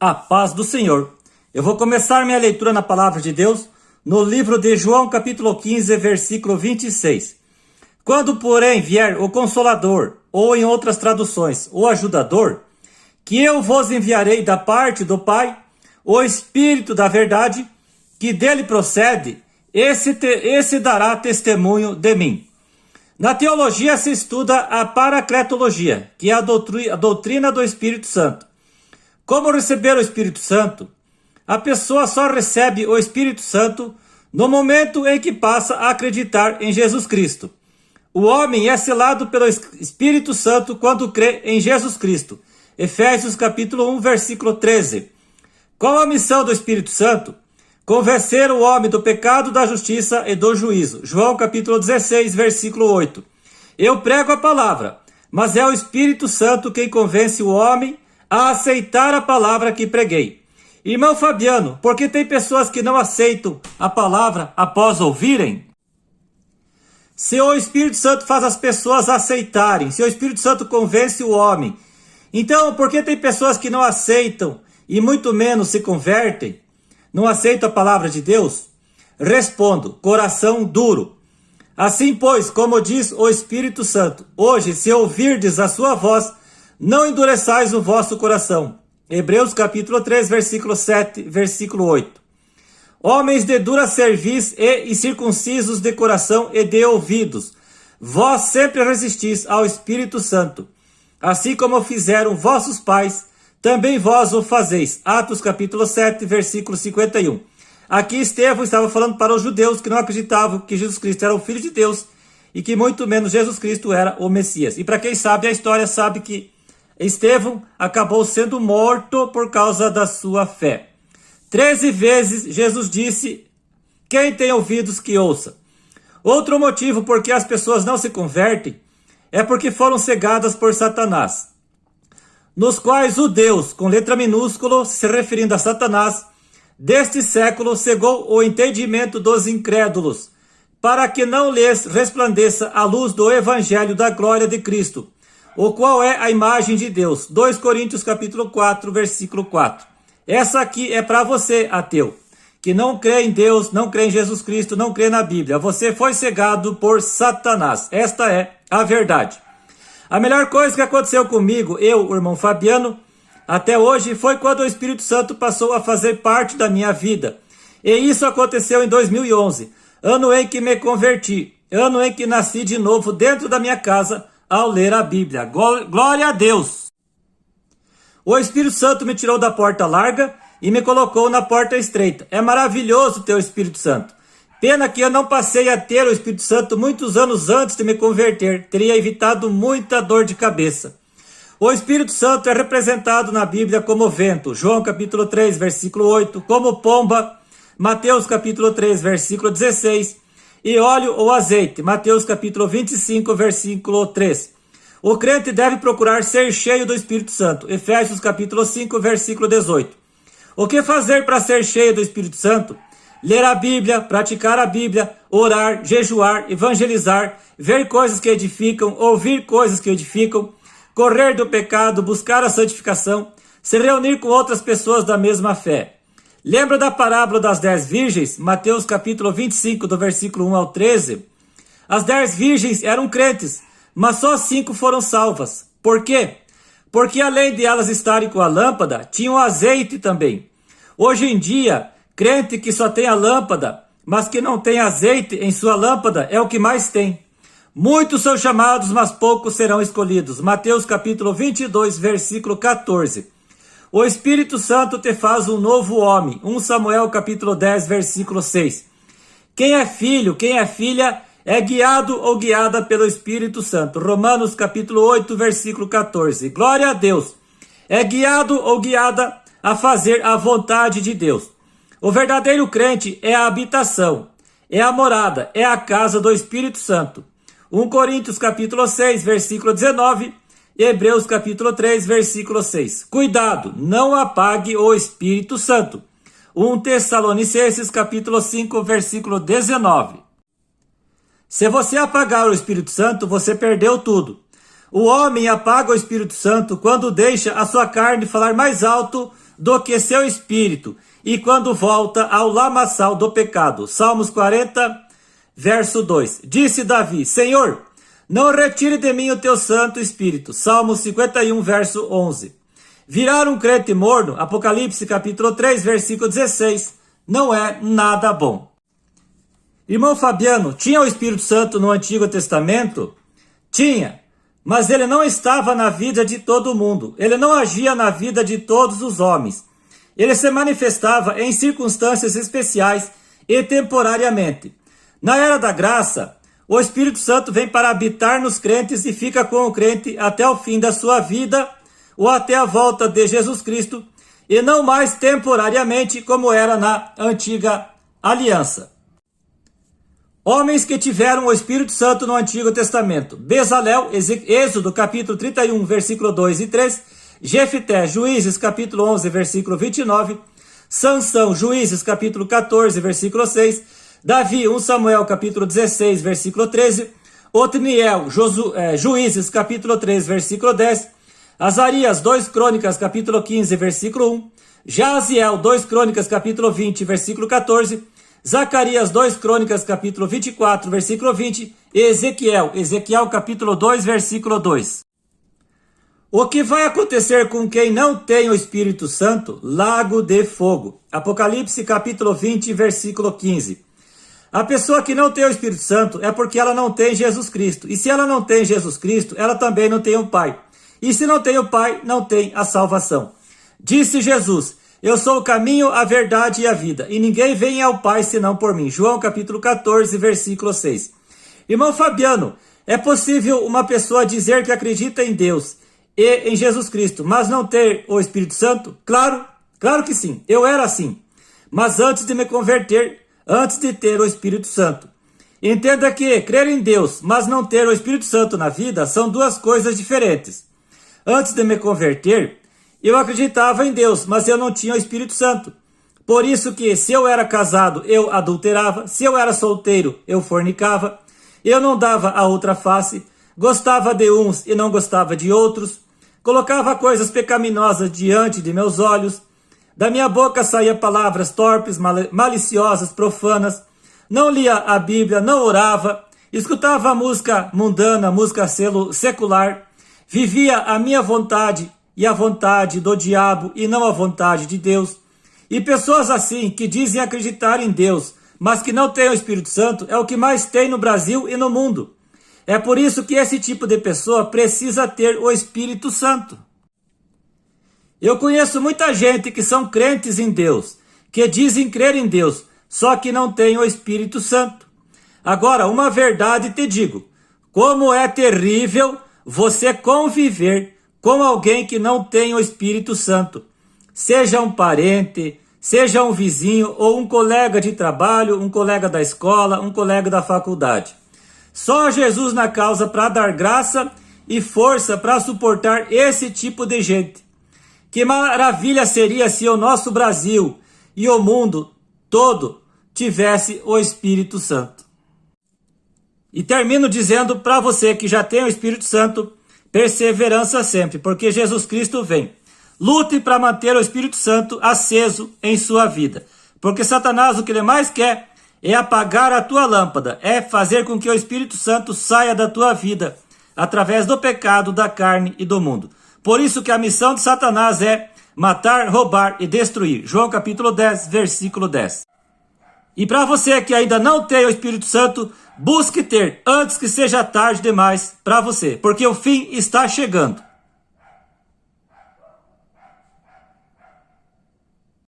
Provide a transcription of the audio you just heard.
A paz do Senhor. Eu vou começar minha leitura na palavra de Deus no livro de João, capítulo 15, versículo 26. Quando, porém, vier o Consolador, ou em outras traduções, o Ajudador, que eu vos enviarei da parte do Pai, o Espírito da verdade, que dele procede, esse dará testemunho de mim. Na teologia se estuda a paracletologia, que é a doutrina do Espírito Santo. Como receber o Espírito Santo? A pessoa só recebe o Espírito Santo no momento em que passa a acreditar em Jesus Cristo. O homem é selado pelo Espírito Santo quando crê em Jesus Cristo. Efésios capítulo 1, versículo 13. Qual a missão do Espírito Santo? Convencer o homem do pecado, da justiça e do juízo. João capítulo 16, versículo 8. Eu prego a palavra, mas é o Espírito Santo quem convence o homem a aceitar a palavra que preguei. Irmão Fabiano, por que tem pessoas que não aceitam a palavra após ouvirem? Se o Espírito Santo faz as pessoas aceitarem, se o Espírito Santo convence o homem, então por que tem pessoas que não aceitam e muito menos se convertem? Não aceitam a palavra de Deus? Respondo, coração duro. Assim, pois, como diz o Espírito Santo, hoje, se ouvirdes a sua voz, não endureçais o vosso coração. Hebreus capítulo 3, versículo 7, versículo 8. Homens de dura cerviz e incircuncisos de coração e de ouvidos, vós sempre resistis ao Espírito Santo, assim como fizeram vossos pais, também vós o fazeis. Atos capítulo 7, versículo 51. Aqui Estevão estava falando para os judeus que não acreditavam que Jesus Cristo era o Filho de Deus e que muito menos Jesus Cristo era o Messias. E para quem sabe a história, sabe que Estevão acabou sendo morto por causa da sua fé. 13 vezes Jesus disse, quem tem ouvidos que ouça. Outro motivo por que as pessoas não se convertem é porque foram cegadas por Satanás, nos quais o Deus, com letra minúscula, se referindo a Satanás, deste século cegou o entendimento dos incrédulos, para que não lhes resplandeça a luz do evangelho da glória de Cristo, o qual é a imagem de Deus. 2 Coríntios capítulo 4, versículo 4. Essa aqui é para você, ateu, que não crê em Deus, não crê em Jesus Cristo, não crê na Bíblia. Você foi cegado por Satanás. Esta é a verdade. A melhor coisa que aconteceu comigo, eu, o irmão Fabiano, até hoje, foi quando o Espírito Santo passou a fazer parte da minha vida. E isso aconteceu em 2011, ano em que me converti, ano em que nasci de novo dentro da minha casa ao ler a Bíblia. Glória a Deus! O Espírito Santo me tirou da porta larga e me colocou na porta estreita. É maravilhoso ter o Espírito Santo. Pena que eu não passei a ter o Espírito Santo muitos anos antes de me converter. Teria evitado muita dor de cabeça. O Espírito Santo é representado na Bíblia como vento. João capítulo 3, versículo 8. Como pomba. Mateus capítulo 3, versículo 16. E óleo ou azeite. Mateus capítulo 25, versículo 3. O crente deve procurar ser cheio do Espírito Santo. Efésios capítulo 5, versículo 18. O que fazer para ser cheio do Espírito Santo? Ler a Bíblia, praticar a Bíblia, orar, jejuar, evangelizar, ver coisas que edificam, ouvir coisas que edificam, correr do pecado, buscar a santificação, se reunir com outras pessoas da mesma fé. Lembra da parábola das 10 virgens? Mateus capítulo 25, do versículo 1 ao 13. As 10 virgens eram crentes, mas só 5 foram salvas. Por quê? Porque além de elas estarem com a lâmpada, tinham azeite também. Hoje em dia, crente que só tem a lâmpada, mas que não tem azeite em sua lâmpada, é o que mais tem. Muitos são chamados, mas poucos serão escolhidos. Mateus capítulo 22, versículo 14. O Espírito Santo te faz um novo homem. 1 Samuel capítulo 10, versículo 6. Quem é filho, quem é filha, é guiado ou guiada pelo Espírito Santo. Romanos capítulo 8, versículo 14. Glória a Deus. É guiado ou guiada a fazer a vontade de Deus. O verdadeiro crente é a habitação, é a morada, é a casa do Espírito Santo. 1 Coríntios capítulo 6, versículo 19, e Hebreus capítulo 3, versículo 6. Cuidado, não apague o Espírito Santo. 1 Tessalonicenses capítulo 5, versículo 19. Se você apagar o Espírito Santo, você perdeu tudo. O homem apaga o Espírito Santo quando deixa a sua carne falar mais alto do que seu espírito, e quando volta ao lamaçal do pecado. Salmos 40, verso 2. Disse Davi: Senhor, não retire de mim o teu Santo Espírito. Salmos 51, verso 11. Virar um crente morno, Apocalipse capítulo 3, versículo 16, não é nada bom. Irmão Fabiano, tinha o Espírito Santo no Antigo Testamento? Tinha, mas ele não estava na vida de todo mundo. Ele não agia na vida de todos os homens. Ele se manifestava em circunstâncias especiais e temporariamente. Na era da graça, o Espírito Santo vem para habitar nos crentes e fica com o crente até o fim da sua vida ou até a volta de Jesus Cristo, e não mais temporariamente como era na antiga aliança. Homens que tiveram o Espírito Santo no Antigo Testamento: Bezalel, Êxodo capítulo 31, versículo 2 e 3, Jefté, Juízes capítulo 11, versículo 29, Sansão, Juízes capítulo 14, versículo 6, Davi, 1 Samuel capítulo 16, versículo 13, Otniel, Juízes capítulo 3, versículo 10, Azarias, 2 Crônicas capítulo 15, versículo 1, Jaziel, 2 Crônicas capítulo 20, versículo 14, Zacarias, 2 Crônicas capítulo 24, versículo 20, e Ezequiel capítulo 2, versículo 2. O que vai acontecer com quem não tem o Espírito Santo? Lago de fogo. Apocalipse capítulo 20, versículo 15. A pessoa que não tem o Espírito Santo é porque ela não tem Jesus Cristo. E se ela não tem Jesus Cristo, ela também não tem o Pai. E se não tem o Pai, não tem a salvação. Disse Jesus: eu sou o caminho, a verdade e a vida, e ninguém vem ao Pai senão por mim. João capítulo 14, versículo 6. Irmão Fabiano, é possível uma pessoa dizer que acredita em Deus e em Jesus Cristo, mas não ter o Espírito Santo? Claro, claro que sim. Eu era assim. Mas antes de me converter, antes de ter o Espírito Santo. Entenda que crer em Deus, mas não ter o Espírito Santo na vida, são duas coisas diferentes. Antes de me converter, eu acreditava em Deus, mas eu não tinha o Espírito Santo. Por isso que se eu era casado, eu adulterava. Se eu era solteiro, eu fornicava. Eu não dava a outra face. Gostava de uns e não gostava de outros. Colocava coisas pecaminosas diante de meus olhos. Da minha boca saía palavras torpes, maliciosas, profanas. Não lia a Bíblia, não orava. Escutava música mundana, música secular. Vivia a minha vontade e a vontade do diabo e não a vontade de Deus. E pessoas assim, que dizem acreditar em Deus, mas que não têm o Espírito Santo, é o que mais tem no Brasil e no mundo. É por isso que esse tipo de pessoa precisa ter o Espírito Santo. Eu conheço muita gente que são crentes em Deus, que dizem crer em Deus, só que não têm o Espírito Santo. Agora, uma verdade te digo: como é terrível você conviver com alguém que não tem o Espírito Santo. Seja um parente, seja um vizinho ou um colega de trabalho, um colega da escola, um colega da faculdade. Só Jesus na causa para dar graça e força para suportar esse tipo de gente. Que maravilha seria se o nosso Brasil e o mundo todo tivesse o Espírito Santo. E termino dizendo para você que já tem o Espírito Santo: perseverança sempre, porque Jesus Cristo vem. Lute para manter o Espírito Santo aceso em sua vida, porque Satanás o que ele mais quer é apagar a tua lâmpada, é fazer com que o Espírito Santo saia da tua vida, através do pecado, da carne e do mundo. Por isso que a missão de Satanás é matar, roubar e destruir. João capítulo 10, versículo 10. E para você que ainda não tem o Espírito Santo, busque ter antes que seja tarde demais para você, porque o fim está chegando.